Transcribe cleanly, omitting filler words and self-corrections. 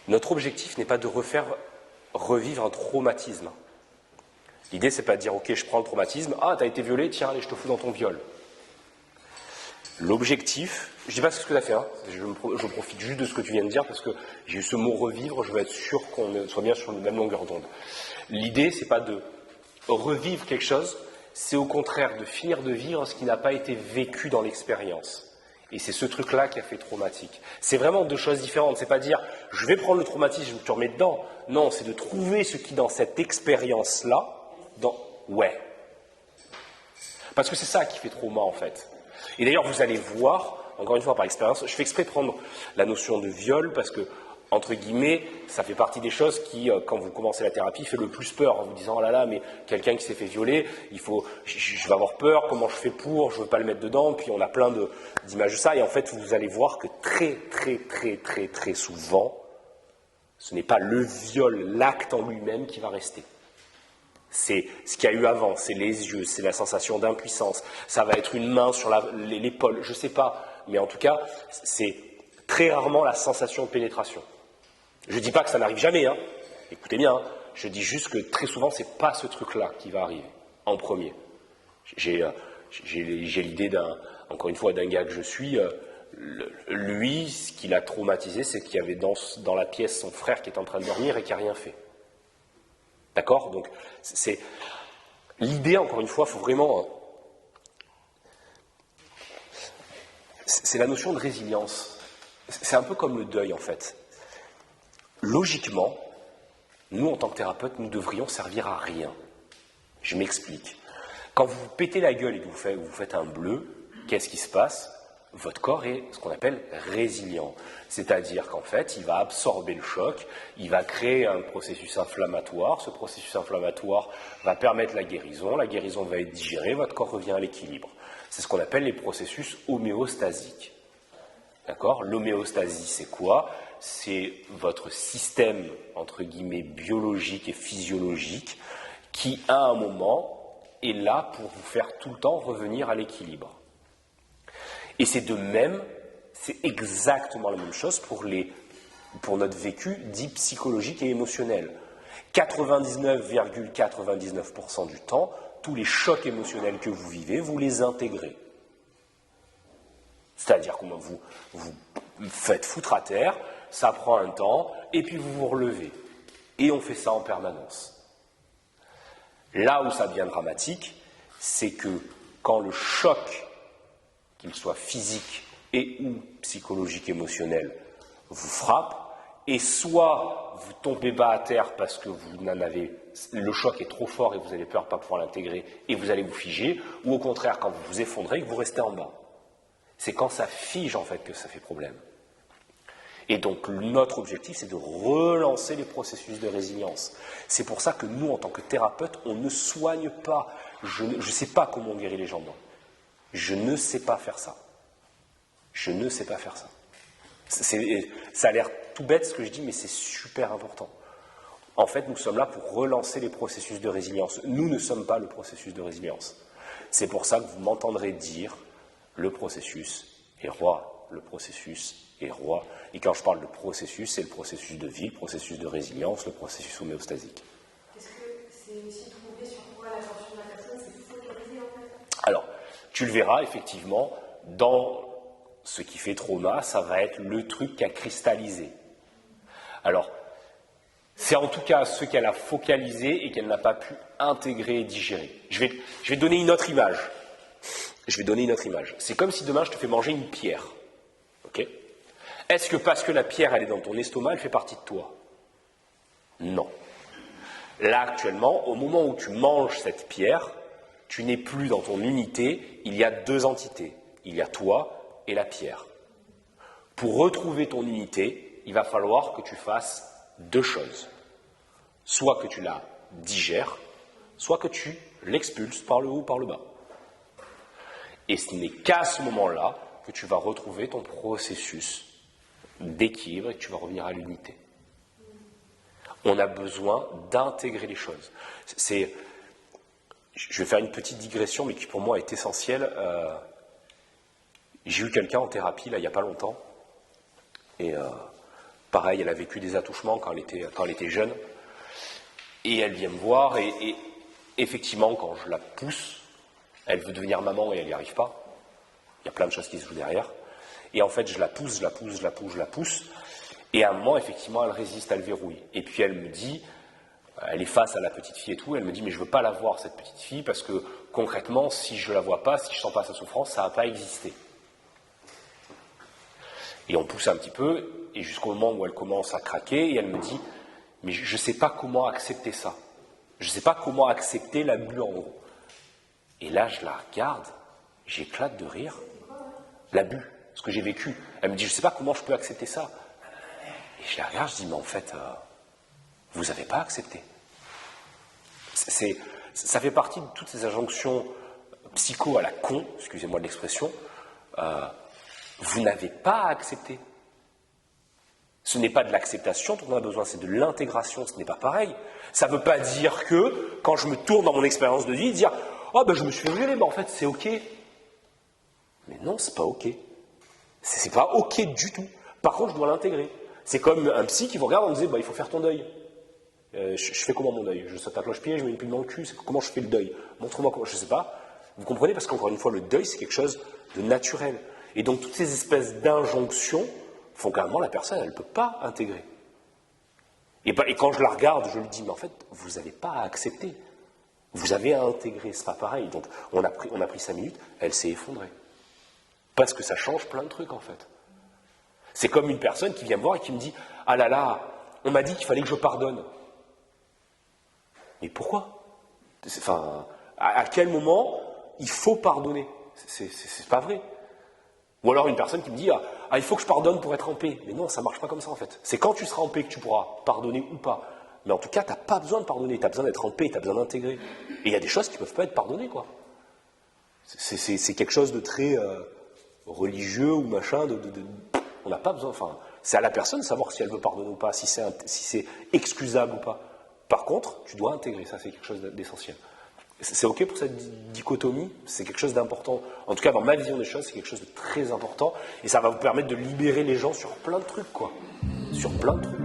Notre objectif n'est pas de revivre un traumatisme. L'idée, c'est pas de dire, ok, je prends le traumatisme, ah, t'as été violé, tiens, allez, je te fous dans ton viol. L'objectif, je dis pas ce que tu as fait, hein, je profite juste de ce que tu viens de dire, parce que j'ai eu ce mot revivre, je veux être sûr qu'on soit bien sur la même longueur d'onde. L'idée, c'est pas de revivre quelque chose, c'est au contraire de finir de vivre ce qui n'a pas été vécu dans l'expérience. Et c'est ce truc-là qui a fait traumatique. C'est vraiment deux choses différentes. C'est pas dire, je vais prendre le traumatisme, je te remets dedans. Non, c'est de trouver ce qui, dans cette expérience-là, ouais. Parce que c'est ça qui fait trauma, en fait. Et d'ailleurs, vous allez voir, encore une fois par expérience, je fais exprès de prendre la notion de viol, parce que, entre guillemets, ça fait partie des choses qui, quand vous commencez la thérapie, fait le plus peur, en vous disant, oh là là, mais quelqu'un qui s'est fait violer, je vais avoir peur, comment je fais pour, je veux pas le mettre dedans, puis on a plein d'images de ça, et en fait, vous allez voir que très souvent, ce n'est pas le viol, l'acte en lui-même qui va rester. C'est ce qu'il y a eu avant, c'est les yeux, c'est la sensation d'impuissance, ça va être une main sur l'épaule, je ne sais pas, mais en tout cas, c'est très rarement la sensation de pénétration. Je ne dis pas que ça n'arrive jamais, hein. Écoutez bien, hein. Je dis juste que très souvent, ce n'est pas ce truc-là qui va arriver, en premier. J'ai l'idée, encore une fois, d'un gars que je suis, lui, ce qui l'a traumatisé, c'est qu'il y avait dans la pièce son frère qui est en train de dormir et qui n'a rien fait. D'accord? Donc, c'est l'idée, encore une fois, il faut vraiment... C'est la notion de résilience. C'est un peu comme le deuil, en fait. Logiquement, nous, en tant que thérapeutes, nous devrions servir à rien. Je m'explique. Quand vous vous pétez la gueule et que vous faites un bleu, qu'est-ce qui se passe? Votre corps est ce qu'on appelle résilient. C'est-à-dire qu'en fait, il va absorber le choc, il va créer un processus inflammatoire. Ce processus inflammatoire va permettre la guérison va être digérée, votre corps revient à l'équilibre. C'est ce qu'on appelle les processus homéostasiques. D'accord? L'homéostasie, c'est quoi? C'est votre système, entre guillemets, biologique et physiologique qui, à un moment, est là pour vous faire tout le temps revenir à l'équilibre. Et c'est de même, c'est exactement la même chose pour notre vécu dit psychologique et émotionnel. 99,99% du temps, tous les chocs émotionnels que vous vivez, vous les intégrez. C'est-à-dire que vous faites foutre à terre, ça prend un temps, et puis vous vous relevez. Et on fait ça en permanence. Là où ça devient dramatique, c'est que quand le choc, qu'il soit physique et ou psychologique, émotionnel, vous frappe, et soit vous tombez bas à terre parce que le choc est trop fort et vous avez peur de ne pas pouvoir l'intégrer et vous allez vous figer, ou au contraire, quand vous vous effondrez, que vous restez en bas. C'est quand ça fige, en fait, que ça fait problème. Et donc, notre objectif, c'est de relancer les processus de résilience. C'est pour ça que nous, en tant que thérapeutes, on ne soigne pas. Je ne sais pas comment on guérit les gens dedans. Je ne sais pas faire ça. Je ne sais pas faire ça. Ça a l'air tout bête ce que je dis, mais c'est super important. En fait, nous sommes là pour relancer les processus de résilience. Nous ne sommes pas le processus de résilience. C'est pour ça que vous m'entendrez dire le processus est roi, le processus est roi. Et quand je parle de processus, c'est le processus de vie, le processus de résilience, le processus homéostasique. Est-ce que c'est aussi trouvé sur quoi l'attention de la personne, c'est focalisé en fait? Alors, tu le verras effectivement, dans ce qui fait trauma, ça va être le truc qui a cristallisé. Alors, c'est en tout cas ce qu'elle a focalisé et qu'elle n'a pas pu intégrer et digérer. Je vais donner une autre image. C'est comme si demain je te fais manger une pierre. Ok? Est-ce que parce que la pierre elle est dans ton estomac, elle fait partie de toi? Non. Là actuellement, au moment où tu manges cette pierre, tu n'es plus dans ton unité, il y a deux entités. Il y a toi et la pierre. Pour retrouver ton unité, il va falloir que tu fasses deux choses. Soit que tu la digères, soit que tu l'expulses par le haut ou par le bas. Et ce n'est qu'à ce moment-là que tu vas retrouver ton processus d'équilibre et que tu vas revenir à l'unité. On a besoin d'intégrer les choses. Je vais faire une petite digression, mais qui pour moi est essentielle. J'ai eu quelqu'un en thérapie, là, il n'y a pas longtemps, et pareil, elle a vécu des attouchements quand elle était jeune. Et elle vient me voir et effectivement, quand je la pousse, elle veut devenir maman et elle n'y arrive pas. Il y a plein de choses qui se jouent derrière. Et en fait, je la pousse. Et à un moment, effectivement, elle résiste, elle verrouille. Et puis elle me dit, elle est face à la petite fille et tout, elle me dit, mais je ne veux pas la voir, cette petite fille, parce que concrètement, si je ne la vois pas, si je ne sens pas sa souffrance, ça ne va pas exister. Et on pousse un petit peu, et jusqu'au moment où elle commence à craquer, et elle me dit, mais je ne sais pas comment accepter ça. Je ne sais pas comment accepter l'abus en gros. Et là, je la regarde, j'éclate de rire. L'abus, ce que j'ai vécu. Elle me dit, je ne sais pas comment je peux accepter ça. Et je la regarde, je dis, mais en fait, vous n'avez pas accepté. Ça fait partie de toutes ces injonctions psycho à la con, excusez-moi de l'expression. Vous n'avez pas accepté. Ce n'est pas de l'acceptation dont on a besoin, c'est de l'intégration, ce n'est pas pareil. Ça ne veut pas dire que, quand je me tourne dans mon expérience de vie, dire « Oh, ben je me suis violé, ben en fait c'est ok ». Mais non, c'est pas ok. C'est pas ok du tout. Par contre, je dois l'intégrer. C'est comme un psy qui vous regarde en disant bah, « Il faut faire ton deuil ». Je fais comment mon deuil? Je saute à cloche-pied, je mets une pile dans le cul, comment je fais le deuil? Montre-moi comment, je ne sais pas. Vous comprenez? Parce qu'encore une fois, le deuil, c'est quelque chose de naturel. Et donc, toutes ces espèces d'injonctions font qu'à un moment, la personne, elle ne peut pas intégrer. Et quand je la regarde, je lui dis, mais en fait, vous n'avez pas à accepter. Vous avez à intégrer, c'est pas pareil. Donc, on a pris 5 minutes, elle s'est effondrée. Parce que ça change plein de trucs, en fait. C'est comme une personne qui vient me voir et qui me dit, ah là là, on m'a dit qu'il fallait que je pardonne. Mais pourquoi? Enfin, à quel moment il faut pardonner? C'est pas vrai. Ou alors une personne qui me dit il faut que je pardonne pour être en paix. Mais non, ça marche pas comme ça en fait. C'est quand tu seras en paix que tu pourras pardonner ou pas. Mais en tout cas, tu n'as pas besoin de pardonner, tu as besoin d'être en paix, tu as besoin d'intégrer. Et il y a des choses qui ne peuvent pas être pardonnées, quoi. C'est quelque chose de très religieux ou machin, on n'a pas besoin, enfin, c'est à la personne de savoir si elle veut pardonner ou pas, si c'est excusable ou pas. Par contre, tu dois intégrer, ça c'est quelque chose d'essentiel. C'est ok pour cette dichotomie, c'est quelque chose d'important. En tout cas, dans ma vision des choses, c'est quelque chose de très important. Et ça va vous permettre de libérer les gens sur plein de trucs, quoi. Sur plein de trucs.